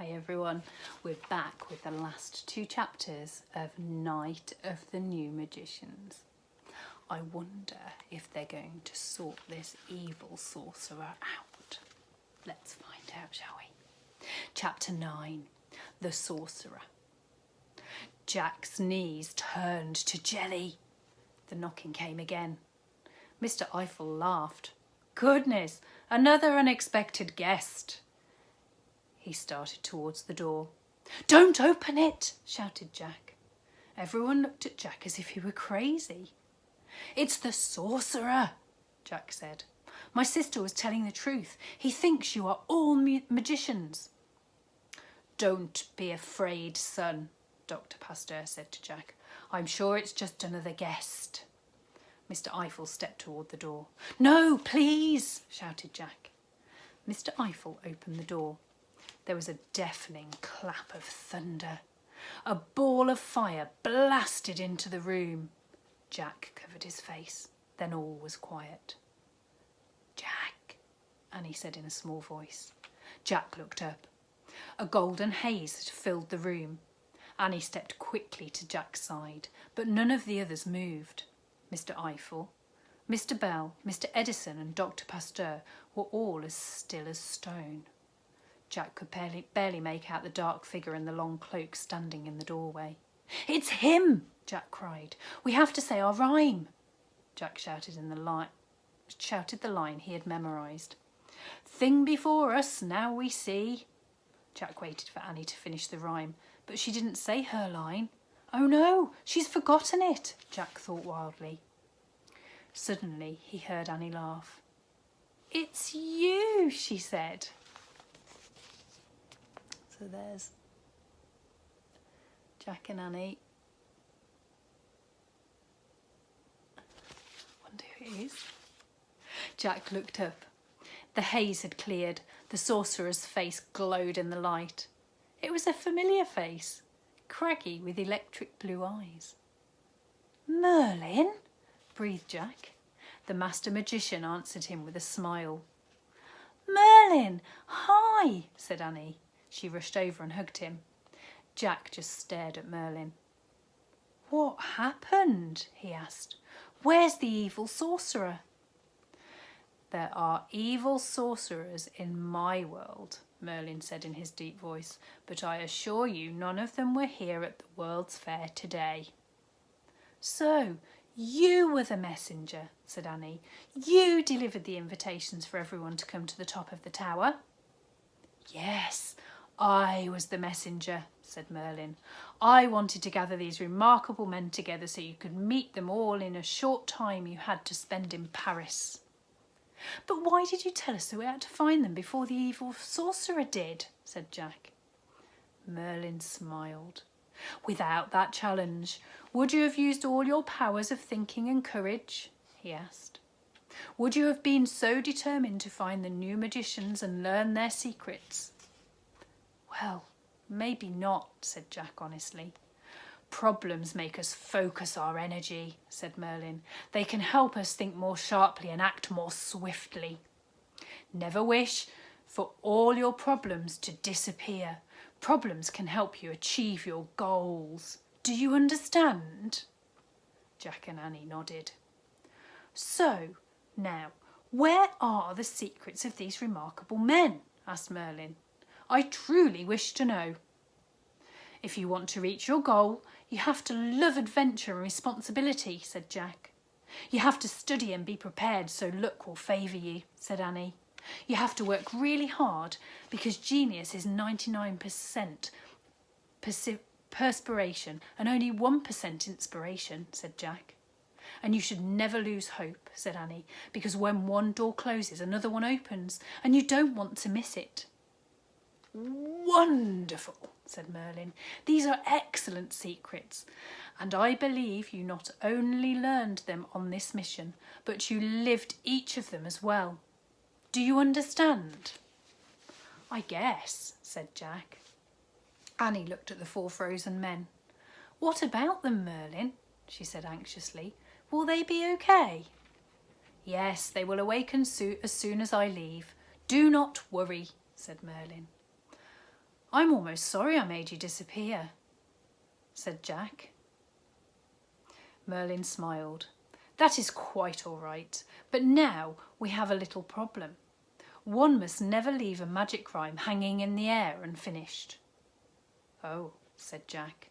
Hi everyone, we're back with the last two chapters of Night of the New Magicians. I wonder if they're going to sort this evil sorcerer out. Let's find out, shall we? Chapter 9, The Sorcerer. Jack's knees turned to jelly. The knocking came again. Mr. Eiffel laughed. Goodness, another unexpected guest. He started towards the door. Don't open it, shouted Jack. Everyone looked at Jack as if he were crazy. It's the sorcerer, Jack said. My sister was telling the truth. He thinks you are all magicians. Don't be afraid, son, Dr. Pasteur said to Jack. I'm sure it's just another guest. Mr. Eiffel stepped toward the door. No, please, shouted Jack. Mr. Eiffel opened the door. There was a deafening clap of thunder. A ball of fire blasted into the room. Jack covered his face. Then all was quiet. Jack, Annie said in a small voice. Jack looked up. A golden haze had filled the room. Annie stepped quickly to Jack's side, but none of the others moved. Mr. Eiffel, Mr. Bell, Mr. Edison and Dr. Pasteur were all as still as stone. Jack could barely make out the dark figure in the long cloak standing in the doorway. It's him, Jack cried. We have to say our rhyme. Jack shouted the line he had memorised. Thing before us, now we see. Jack waited for Annie to finish the rhyme, but she didn't say her line. Oh no, she's forgotten it, Jack thought wildly. Suddenly he heard Annie laugh. It's you, she said. So there's Jack and Annie. Wonder who it is. Jack looked up. The haze had cleared. The sorcerer's face glowed in the light. It was a familiar face, craggy with electric blue eyes. Merlin, breathed Jack. The master magician answered him with a smile. Merlin, hi, said Annie. She rushed over and hugged him. Jack just stared at Merlin. What happened? He asked. Where's the evil sorcerer? There are evil sorcerers in my world, Merlin said in his deep voice, but I assure you none of them were here at the World's Fair today. So, you were the messenger, said Annie. You delivered the invitations for everyone to come to the top of the tower. Yes, I was the messenger, said Merlin. I wanted to gather these remarkable men together so you could meet them all in a short time you had to spend in Paris. But why did you tell us that we had to find them before the evil sorcerer did? Said Jack. Merlin smiled. Without that challenge, would you have used all your powers of thinking and courage? He asked. Would you have been so determined to find the new magicians and learn their secrets? Well, maybe not, said Jack honestly. Problems make us focus our energy, said Merlin. They can help us think more sharply and act more swiftly. Never wish for all your problems to disappear. Problems can help you achieve your goals. Do you understand? Jack and Annie nodded. So, now, where are the secrets of these remarkable men? Asked Merlin. I truly wish to know. If you want to reach your goal, you have to love adventure and responsibility, said Jack. You have to study and be prepared so luck will favour you, said Annie. You have to work really hard because genius is 99% perspiration and only 1% inspiration, said Jack. And you should never lose hope, said Annie, because when one door closes, another one opens, and you don't want to miss it. Wonderful, said Merlin. These are excellent secrets, and I believe you not only learned them on this mission, but you lived each of them as well. Do you understand? I guess, said Jack. Annie looked at the four frozen men. What about them, Merlin? She said anxiously. Will they be okay? Yes, they will awaken as soon as I leave. Do not worry, said Merlin. I'm almost sorry I made you disappear, said Jack. Merlin smiled. That is quite all right, but now we have a little problem. One must never leave a magic rhyme hanging in the air unfinished. Oh, said Jack.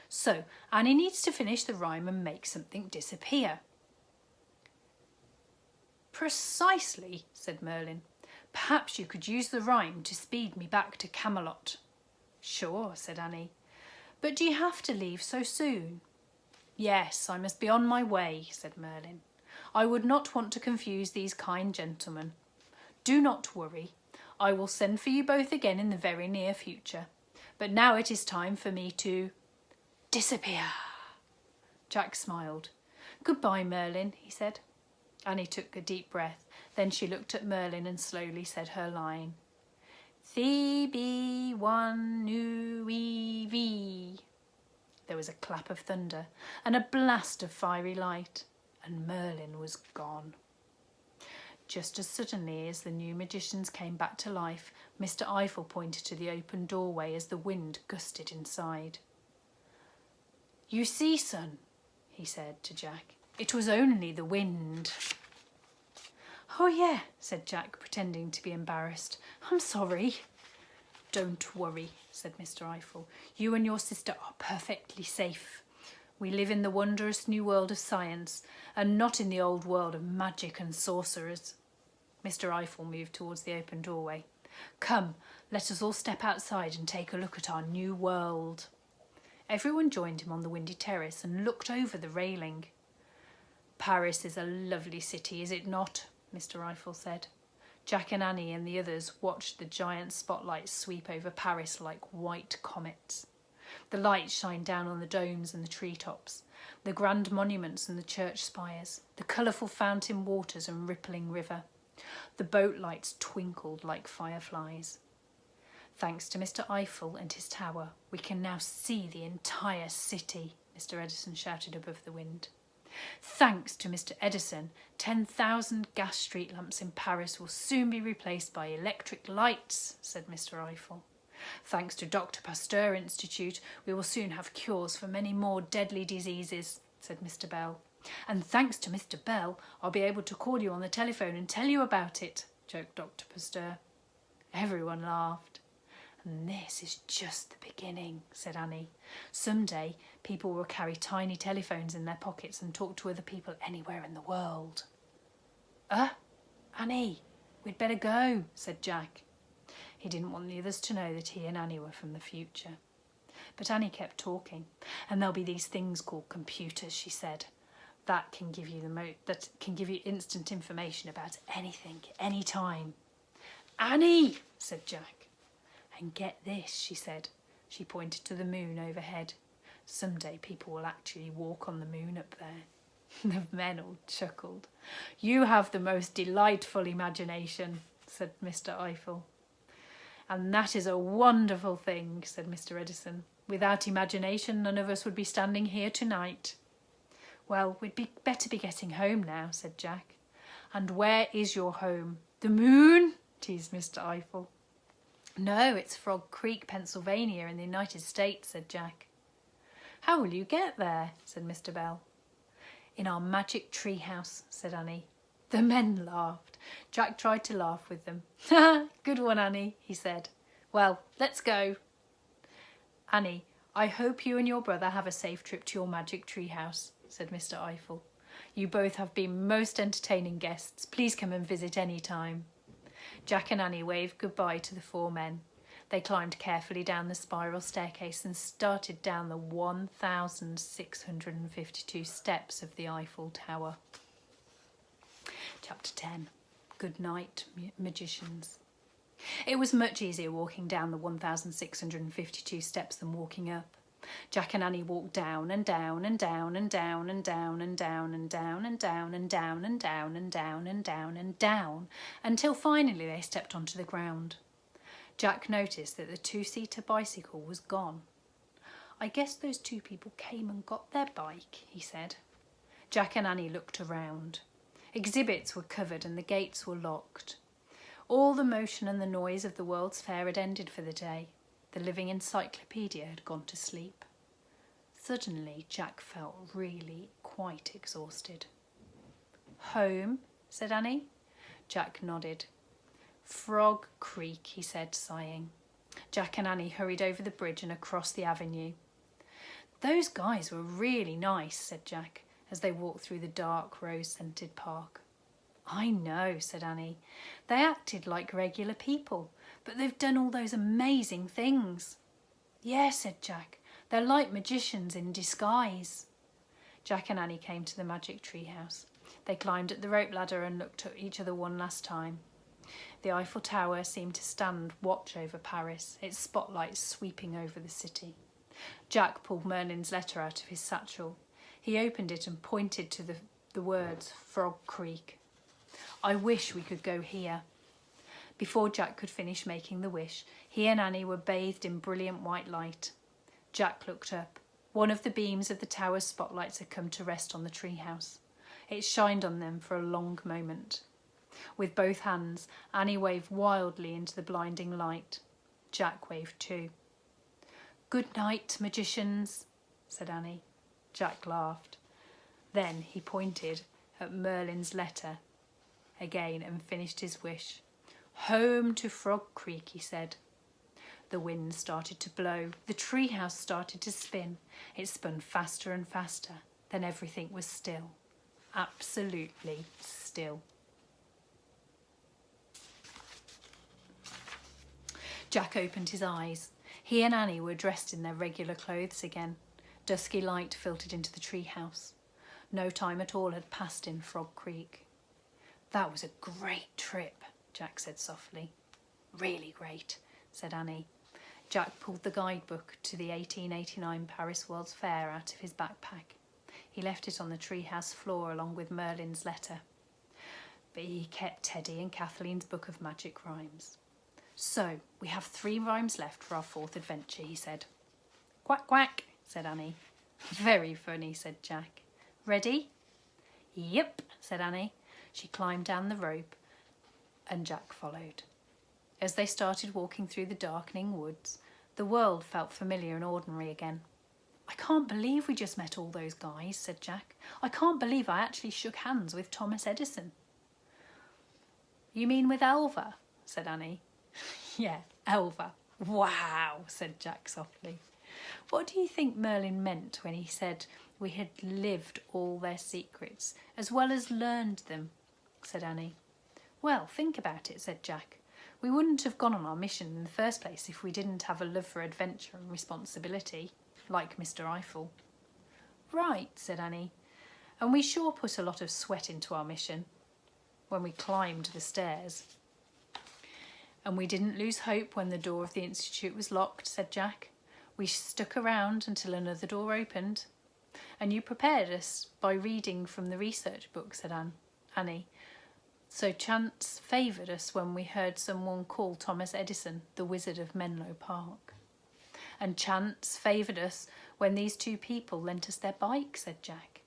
So Annie needs to finish the rhyme and make something disappear. Precisely, said Merlin. Perhaps you could use the rhyme to speed me back to Camelot. Sure, said Annie. But do you have to leave so soon? Yes, I must be on my way, said Merlin. I would not want to confuse these kind gentlemen. Do not worry. I will send for you both again in the very near future. But now it is time for me to disappear. Jack smiled. Goodbye, Merlin, he said. Annie took a deep breath. Then she looked at Merlin and slowly said her line. Thebe one nu vi. There was a clap of thunder and a blast of fiery light, and Merlin was gone. Just as suddenly as the new magicians came back to life, Mr. Eiffel pointed to the open doorway as the wind gusted inside. You see, son, he said to Jack, it was only the wind. Oh, yeah, said Jack, pretending to be embarrassed. I'm sorry. Don't worry, said Mr. Eiffel. You and your sister are perfectly safe. We live in the wondrous new world of science, and not in the old world of magic and sorcerers. Mr. Eiffel moved towards the open doorway. Come, let us all step outside and take a look at our new world. Everyone joined him on the windy terrace and looked over the railing. Paris is a lovely city, is it not? Mr. Eiffel said. Jack and Annie and the others watched the giant spotlights sweep over Paris like white comets. The lights shined down on the domes and the treetops, the grand monuments and the church spires, the colourful fountain waters and rippling river. The boat lights twinkled like fireflies. Thanks to Mr. Eiffel and his tower, we can now see the entire city, Mr. Edison shouted above the wind. Thanks to Mr. Edison, 10,000 gas street lamps in Paris will soon be replaced by electric lights, said Mr. Eiffel. Thanks to Dr. Pasteur Institute, we will soon have cures for many more deadly diseases, said Mr. Bell. And thanks to Mr. Bell, I'll be able to call you on the telephone and tell you about it, joked Dr. Pasteur. Everyone laughed. And this is just the beginning, said Annie. Someday, people will carry tiny telephones in their pockets and talk to other people anywhere in the world. Annie, we'd better go, said Jack. He didn't want the others to know that he and Annie were from the future. But Annie kept talking. And there'll be these things called computers, she said. That can give you instant information about anything, any time. Annie, said Jack. And get this, she said. She pointed to the moon overhead. Someday people will actually walk on the moon up there. The men all chuckled. You have the most delightful imagination, said Mr. Eiffel. And that is a wonderful thing, said Mr. Edison. Without imagination, none of us would be standing here tonight. Well, we'd better be getting home now, said Jack. And where is your home? The moon? Teased Mr. Eiffel. No, it's Frog Creek, Pennsylvania, in the United States, said Jack. How will you get there? Said Mr. Bell. In our magic tree house, said Annie. The men laughed. Jack tried to laugh with them. Ha! Good one, Annie, he said. Well, let's go. Annie, I hope you and your brother have a safe trip to your magic tree house, said Mr. Eiffel. You both have been most entertaining guests. Please come and visit any time. Jack and Annie waved goodbye to the four men. They climbed carefully down the spiral staircase and started down the 1,652 steps of the Eiffel Tower. Chapter 10. Good night, magicians. It was much easier walking down the 1,652 steps than walking up. Jack and Annie walked down and down and down and down and down and down and down and down and down and down and down and down and down until finally they stepped onto the ground. Jack noticed that the two-seater bicycle was gone. I guess those two people came and got their bike, he said. Jack and Annie looked around. Exhibits were covered and the gates were locked. All the motion and the noise of the World's Fair had ended for the day. The living encyclopedia had gone to sleep. Suddenly, Jack felt really quite exhausted. "Home?" said Annie. Jack nodded. "Frog Creek," he said, sighing. Jack and Annie hurried over the bridge and across the avenue. "Those guys were really nice," said Jack, as they walked through the dark, rose-scented park. "I know," said Annie. "They acted like regular people, but they've done all those amazing things." "Yeah," said Jack. "They're like magicians in disguise." Jack and Annie came to the magic tree house. They climbed at the rope ladder and looked at each other one last time. The Eiffel Tower seemed to stand watch over Paris, its spotlights sweeping over the city. Jack pulled Merlin's letter out of his satchel. He opened it and pointed to the words Frog Creek. "I wish we could go here." Before Jack could finish making the wish, he and Annie were bathed in brilliant white light. Jack looked up. One of the beams of the tower's spotlights had come to rest on the treehouse. It shined on them for a long moment. With both hands, Annie waved wildly into the blinding light. Jack waved too. "Good night, magicians," said Annie. Jack laughed. Then he pointed at Merlin's letter again and finished his wish. "Home to Frog Creek," he said. The wind started to blow. The treehouse started to spin. It spun faster and faster. Then everything was still. Absolutely still. Jack opened his eyes. He and Annie were dressed in their regular clothes again. Dusky light filtered into the treehouse. No time at all had passed in Frog Creek. "That was a great trip," Jack said softly. "Really great," said Annie. Jack pulled the guidebook to the 1889 Paris World's Fair out of his backpack. He left it on the treehouse floor along with Merlin's letter. But he kept Teddy and Kathleen's book of magic rhymes. "So, we have 3 rhymes left for our 4th adventure," he said. "Quack, quack," said Annie. "Very funny," said Jack. "Ready?" "Yep," said Annie. She climbed down the rope and Jack followed. As they started walking through the darkening woods, the world felt familiar and ordinary again. "I can't believe we just met all those guys," said Jack. "I can't believe I actually shook hands with Thomas Edison." "You mean with Elva?" said Annie. "Yeah, Elva. Wow," said Jack softly. "What do you think Merlin meant when he said we had lived all their secrets, as well as learned them?" said Annie. "Well, think about it," said Jack. "We wouldn't have gone on our mission in the first place if we didn't have a love for adventure and responsibility, like Mr. Eiffel." "Right," said Annie. "And we sure put a lot of sweat into our mission when we climbed the stairs." "And we didn't lose hope when the door of the institute was locked," said Jack. "We stuck around until another door opened." "And you prepared us by reading from the research book," said Annie. "So chance favoured us when we heard someone call Thomas Edison the Wizard of Menlo Park." "And chance favoured us when these 2 people lent us their bike," said Jack.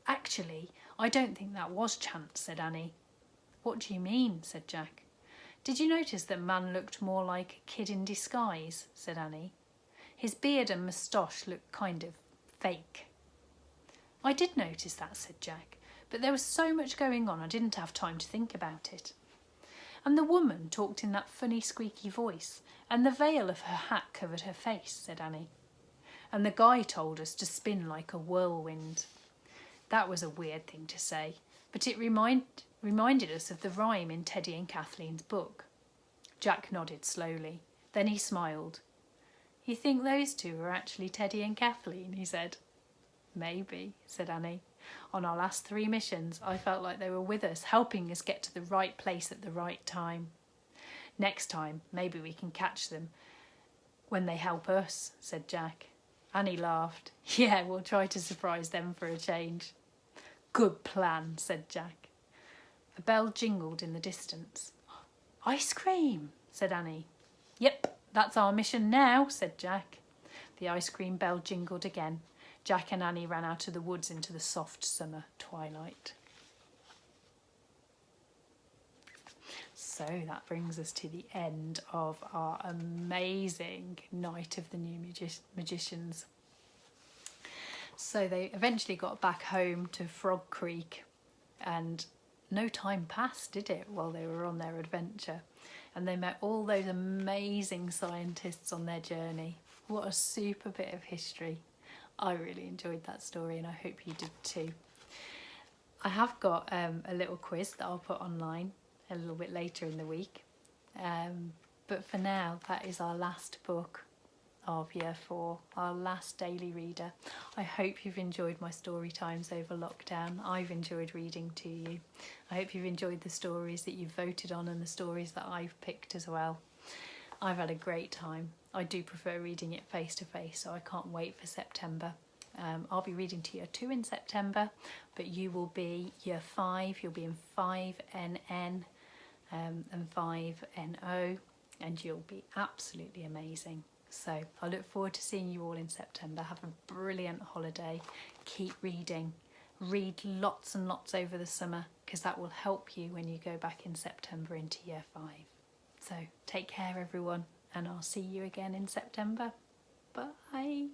"Actually, I don't think that was chance," said Annie. "What do you mean?" said Jack. "Did you notice that man looked more like a kid in disguise?" said Annie. "His beard and moustache looked kind of fake." "I did notice that," said Jack, "but there was so much going on I didn't have time to think about it." "And the woman talked in that funny squeaky voice, and the veil of her hat covered her face," said Annie. "And the guy told us to spin like a whirlwind." That was a weird thing to say, but it reminded us of the rhyme in Teddy and Kathleen's book. Jack nodded slowly. Then he smiled. "You think those 2 were actually Teddy and Kathleen?" he said. "Maybe," said Annie. "On our last 3 missions, I felt like they were with us, helping us get to the right place at the right time. Next time, maybe we can catch them when they help us," said Jack. Annie laughed. "Yeah, we'll try to surprise them for a change." "Good plan," said Jack. A bell jingled in the distance. "Ice cream," said Annie. "Yep, that's our mission now," said Jack. The ice cream bell jingled again. Jack and Annie ran out of the woods into the soft summer twilight. So that brings us to the end of our amazing Night of the New Magicians. So they eventually got back home to Frog Creek, and no time passed, did it, while they were on their adventure. And they met all those amazing scientists on their journey. What a super bit of history. I really enjoyed that story, and I hope you did too. I have got a little quiz that I'll put online a little bit later in the week. But for now, that is our last book of Year 4, our last daily reader. I hope you've enjoyed my story times over lockdown. I've enjoyed reading to you. I hope you've enjoyed the stories that you've voted on and the stories that I've picked as well. I've had a great time. I do prefer reading it face to face, so I can't wait for September. I'll be reading to Year 2 in September, but you will be Year 5, you'll be in 5NN and 5NO, and you'll be absolutely amazing. So I look forward to seeing you all in September. Have a brilliant holiday. Keep reading. Read lots and lots over the summer, because that will help you when you go back in September into Year 5. So take care everyone, and I'll see you again in September. Bye.